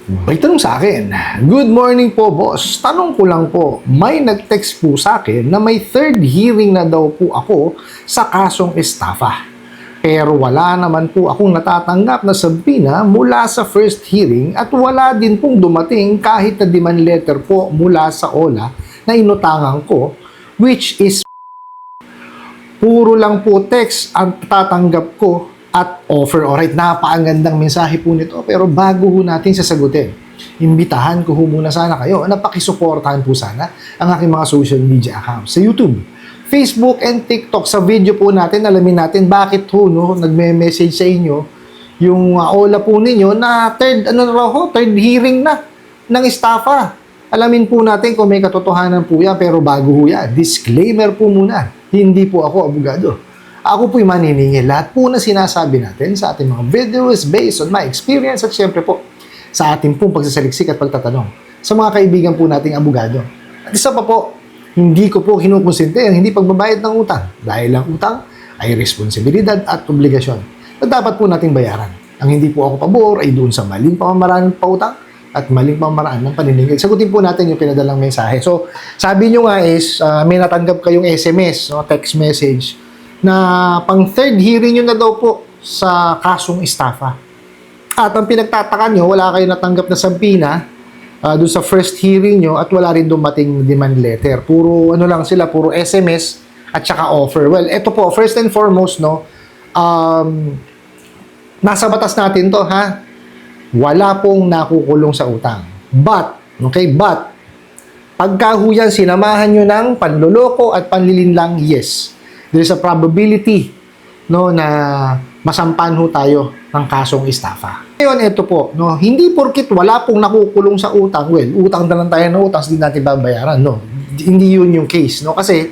May tanong sa akin, "Good morning po, boss. Tanong ko lang po, may nag-text po sa akin na may third hearing na daw po ako sa kasong estafa. Pero wala naman po akong natatanggap na sabina mula sa first hearing at wala din pong dumating kahit na demand letter po mula sa OLA na inutangan ko, which is puro lang po text ang tatanggap ko at offer." Alright, napakagandang mensahe po nito. Pero bago ho natin sasagutin, imbitahan ko ho muna sana kayo na pakisuportahan po sana ang aking mga social media accounts sa YouTube, Facebook, and TikTok. Sa video po natin, alamin natin bakit ho nagme-message sa inyo yung OLA po ninyo na third hearing na ng estafa. Alamin po natin kung may katotohanan po yan. Pero bago ho yan, disclaimer po muna, hindi po ako abogado. Ako po'y maniningil. Lahat po na sinasabi natin sa ating mga video is based on my experience at syempre po sa ating pong pagsasaliksik at pagtatanong sa mga kaibigan po nating abogado. At isa pa po, hindi ko po kinukonsente ang hindi pagbabayad ng utang dahil ang utang ay responsibilidad at obligasyon na dapat po nating bayaran. Ang hindi po ako pabor ay doon sa maling pamamaraan ng pautang at maling pamamaraan ng paniningil. Sagutin po natin yung pinadalang mensahe. So, sabi nyo nga is may natanggap kayong SMS, text message, na pang third hearing nyo na daw po sa kasong estafa. At ang pinagtataka nyo, wala kayo natanggap na sabina doon sa first hearing nyo at wala rin dumating demand letter. Puro lang sila, puro SMS at saka offer. Well, eto po, first and foremost, nasa batas natin to, ha? Wala pong nakukulong sa utang. But, pagka ho yan, sinamahan nyo ng panloloko at panlilinlang, yes, there is a probability na masampan ho tayo ng kasong estafa. Ngayon, ito po, hindi porkit wala pong nakukulong sa utang, well, utang na lang tayo ng utang, hindi natin babayaran, hindi yun yung case, kasi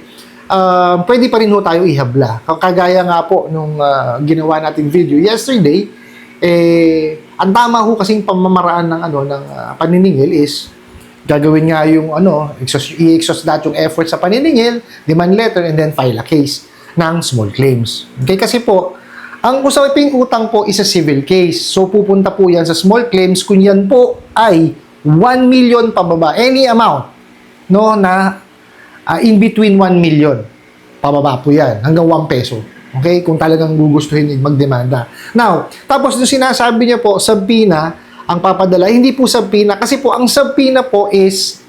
pwede pa rin ho tayo ihabla. Kagaya nga po nung ginawa nating video yesterday, ang tama ho kasing pamamaraan ng paniningil is gagawin nga yung i-exhaust lahat yung effort sa paniningil, demand letter, and then file a case ng small claims. Okay, kasi po, ang usaping utang po is a civil case. So, pupunta po yan sa small claims kung yan po ay 1 million pababa. Any amount, na in between 1 million pababa po yan. Hanggang 1 peso. Okay? Kung talagang gugustuhin magdemanda. Now, tapos yung sinasabi niya po, sabina, ang papadala, hindi po sabina. Kasi po, ang sabina po is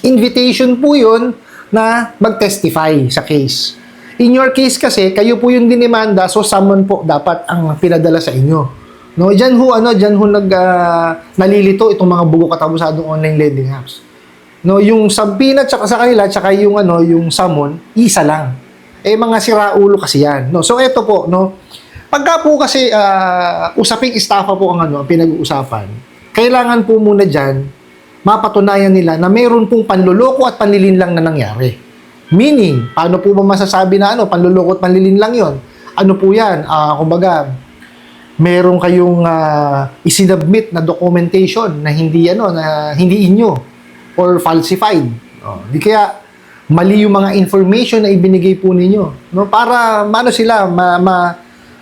invitation po yun na mag-testify sa case. In your case kasi, kayo po yung dinimanda, so summon po dapat ang pinadala sa inyo. Diyan ho nalilito itong mga bugo katabusadong online lending apps. Yung sabina sa kanila, tsaka yung yung summon, isa lang. Mga siraulo kasi yan. So eto po, pagka po kasi usaping estafa po ang pinag-uusapan, kailangan po muna dyan mapatunayan nila na mayroon pong panloloko at panlilinlang na nangyari. Meaning, paano po ba masasabi na panloloko at panlilinlang yon? Ano po yan? Kumbaga, meron kayong isinubmit na documentation na hindi inyo or falsified. Di kaya mali yung mga information na ibinigay po ninyo, para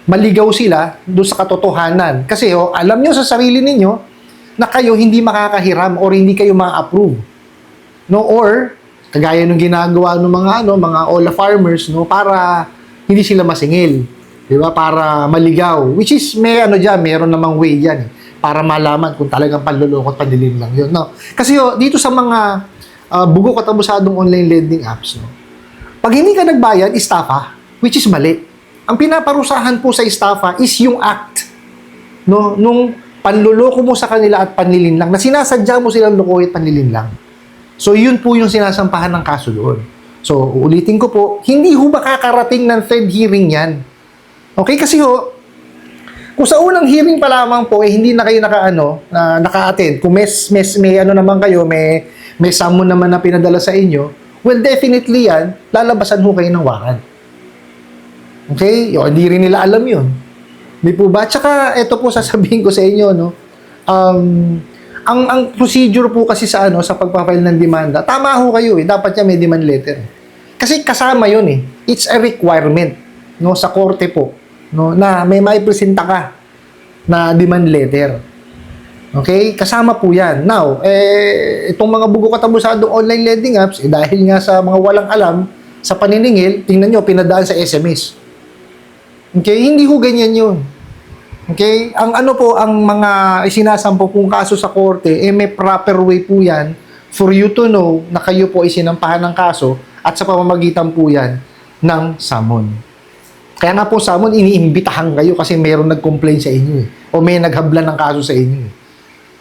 maligaw sila doon sa katotohanan. Kasi alam nyo sa sarili ninyo na kayo hindi makakahiram or hindi kayo ma-approve. Or kagaya nung ginagawa ng mga OLA farmers, para hindi sila masingil. 'Di ba? Para maligaw. Which is meron namang way 'yan para malaman kung talagang panloloko at panlilin lang 'yun, Kasi dito sa mga bugo katabusadong online lending apps, pag hindi ka nagbayad, estafa, which is mali. Ang pinaparusahan po sa estafa is yung act, nung panloloko mo sa kanila at panlilinlang, na sinasadya mo silang lokohin at panlilinlang. So, yun po yung sinasampahan ng kaso doon. So, uulitin ko po, hindi ho makakarating ng third hearing yan. Okay? Kasi kung sa unang hearing pa lamang po, hindi na kayo naka-attend. Kung may naman kayo, may summon naman na pinadala sa inyo, well, definitely yan, lalabasan ho kayo ng warrant. Okay? Hindi rin nila alam yun. Di po ba? Tsaka, ito po sasabihin ko sa inyo, ang procedure po kasi sa pagpa-file ng demanda, tama ho kayo dapat yan may demand letter. Kasi kasama yun It's a requirement sa korte po na may maipresenta ka na demand letter. Okay? Kasama po yan. Now, itong mga bugo katabusadong online lending apps, dahil nga sa mga walang alam, sa paniningil, tingnan nyo, pinadaan sa SMS. Okay? Hindi ho ganyan yun. Okay? Ang ano po, ang mga isinasampo pong kaso sa korte, may proper way po yan for you to know na kayo po isinampahan ng kaso at sa pamamagitan po yan ng summon. Kaya nga po summon, iniimbitahan kayo kasi mayroong nag-complain sa inyo o may naghablan ng kaso sa inyo.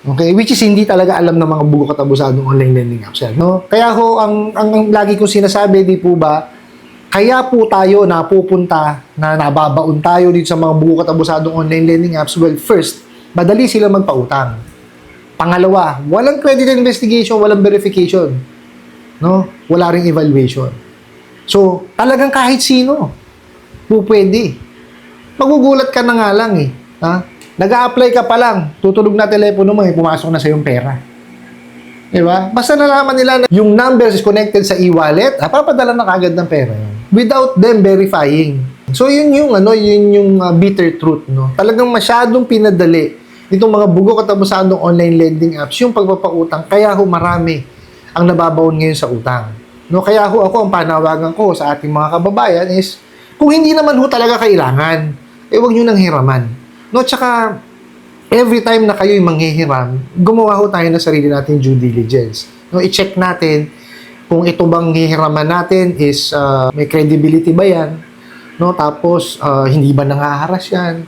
Okay, which is hindi talaga alam ng mga bugo katabusadong online lending apps yan, no? Kaya ho, ang lagi kong sinasabi, di po ba, kaya po tayo napupunta na nababaon tayo dito sa mga bugo katabusadong online lending apps. Well, first, madali sila magpautang. Pangalawa, walang credit investigation, walang verification, no? Wala ring evaluation. So, talagang kahit sino po pwede. Magugulat ka na nga lang ha? Nag-a-apply ka pa lang, tutulog na telepono mo, pumasok na sa yung pera. Diba? Basta nalaman nila na yung numbers is connected sa e-wallet, papadala na kagad ng pera yun. Without them verifying. So yun yung bitter truth, no. Talagang masyadong pinadali itong mga bugo katabusadong online lending apps yung pagpapautang, kaya ho marami ang nababaon ngayon sa utang. No, kaya ho ako ang panawagan ko sa ating mga kababayan is kung hindi naman ho talaga kailangan, huwag niyo nang hiraman. No, tsaka, every time na kayo'y manghihiram, gumawa ho tayo na sarili natin due diligence. No, i-check natin kung ito bang hihiraman natin is may credibility ba yan? No, tapos, hindi ba nangaharas yan?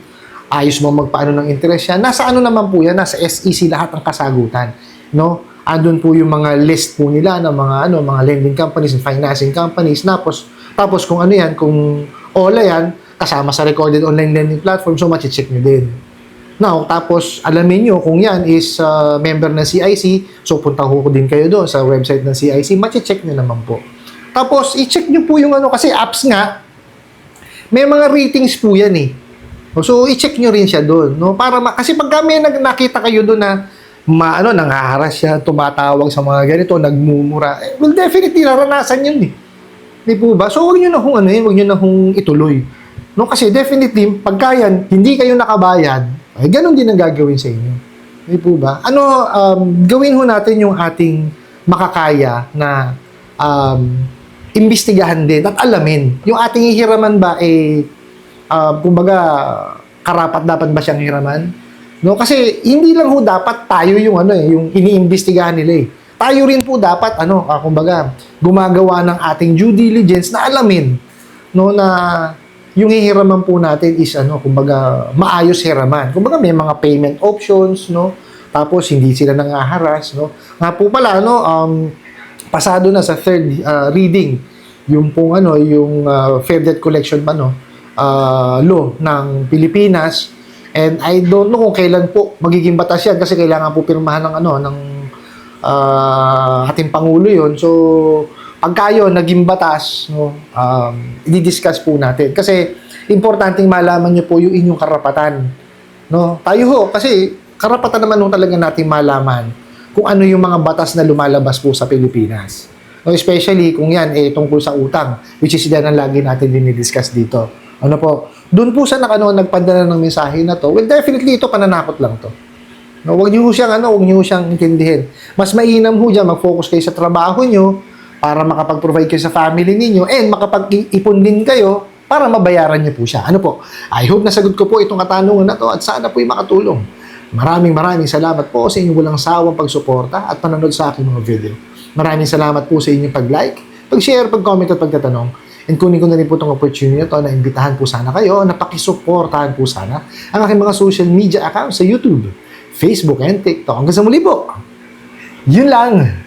Ayos mo magpaano ng interest yan? Nasa ano naman po yan? Nasa SEC lahat ang kasagutan. No? Andun po yung mga list po nila ng mga lending companies and financing companies. Tapos kung ano yan, kung OLA yan, kasama sa recorded online lending platform, so machi-check nyo din. Now, tapos alamin nyo kung yan is member ng CIC, so punta ho din kayo doon sa website ng CIC, machi-check nyo naman po. Tapos, i-check nyo po yung kasi apps nga, may mga ratings po yan So, i-check nyo rin siya doon. No? Kasi pag may nakita kayo doon na nangaharas siya, tumatawag sa mga ganito, nagmumura, well, definitely, naranasan yun Di po ba? So, huwag nyo na huwag nyo na ituloy. No, kasi definitely, pagka yan, hindi kayo nakabayad, ganun din ang gagawin sa inyo. Di po ba? Gawin ho natin yung ating makakaya na imbestigahan din at alamin. Yung ating hihiraman ba, kumbaga, karapat dapat ba siyang hiraman? No, kasi hindi lang ho dapat tayo yung yung iniimbestigahan nila Tayo rin po dapat, kumbaga, gumagawa ng ating due diligence na alamin, no, na yung hihiraman po natin is kumbaga maayos hiraman. Kumbaga may mga payment options, no? Tapos hindi sila nangaharas, no? Nga po pala pasado na sa third reading yung pong yung Fair Debt Collection law ng Pilipinas. And I don't know kung kailan po magiging batas yan kasi kailangan po pirmahan ng ating pangulo yon. So pagka yun, naging batas, no, i-discuss po natin. Kasi, importanteng malaman nyo po yung inyong karapatan. No? Tayo ho, kasi karapatan naman ho talaga natin malaman kung ano yung mga batas na lumalabas po sa Pilipinas. No, especially kung yan, tungkol sa utang, which is yan ang lagi natin dinidiscuss dito. Doon po sa nagpadala ng mensahe na to, well, definitely ito pananakot lang to. No, huwag nyo siyang intindihin. Mas mainam ho dyan, mag-focus kayo sa trabaho nyo, para makapag-provide kayo sa family ninyo and makapag-ipon din kayo para mabayaran niyo po siya. I hope nasagot ko po itong katanungan na to at sana po'y makatulong. Maraming salamat po sa inyong walang sawang pagsuporta at panonood sa aking mga video. Maraming salamat po sa inyong pag-like, pag-share, pag-comment at pagtatanong. And kunin ko na rin po itong opportunity na to na imbitahan po sana kayo na pakisuportahan po sana ang aking mga social media accounts sa YouTube, Facebook, and TikTok. Hanggang sa muli po. Yun lang.